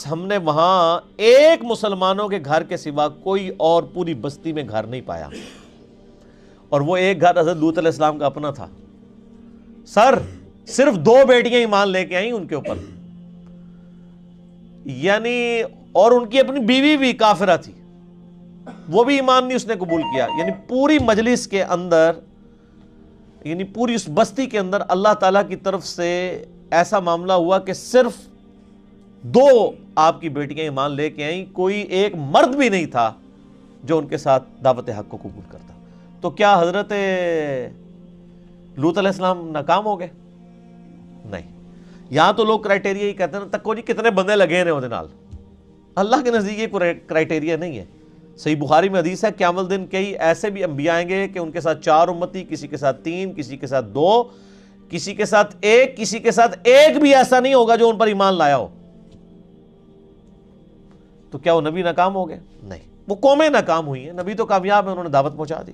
ہم نے وہاں ایک مسلمانوں کے گھر کے سوا کوئی اور پوری بستی میں گھر نہیں پایا، اور وہ ایک گھر حضرت لوط علیہ السلام کا اپنا تھا۔ سر صرف 2 بیٹیاں ایمان لے کے آئیں ان کے اوپر، یعنی اور ان کی اپنی بیوی بھی کافرہ تھی، وہ بھی ایمان نہیں اس نے قبول کیا۔ یعنی پوری مجلس کے اندر، یعنی پوری اس بستی کے اندر اللہ تعالیٰ کی طرف سے ایسا معاملہ ہوا کہ صرف 2 آپ کی بیٹیاں ایمان لے کے آئیں، کوئی ایک مرد بھی نہیں تھا جو ان کے ساتھ دعوت حق کو قبول کرتا۔ تو کیا حضرت لوط علیہ السلام ناکام ہو گئے؟ نہیں۔ یہاں تو لوگ کرائٹیریا ہی کہتے ہیں تکو جی کتنے بندے لگے ہیں وہ نال، اللہ کے نزدیک یہ کرائٹیریا نہیں ہے۔ صحیح بخاری میں حدیث ہے قیامت دن کئی ایسے بھی انبیاء آئیں گے کہ ان کے ساتھ 4 امتی، کسی کے ساتھ 3، کسی کے ساتھ 2، کسی کے ساتھ 1، کسی کے ساتھ 1 بھی ایسا نہیں ہوگا جو ان پر ایمان لایا ہو۔ تو کیا وہ نبی ناکام ہو گئے؟ نہیں، وہ قومیں ناکام ہوئی ہیں، نبی تو کامیاب ہیں، انہوں نے دعوت پہنچا دی۔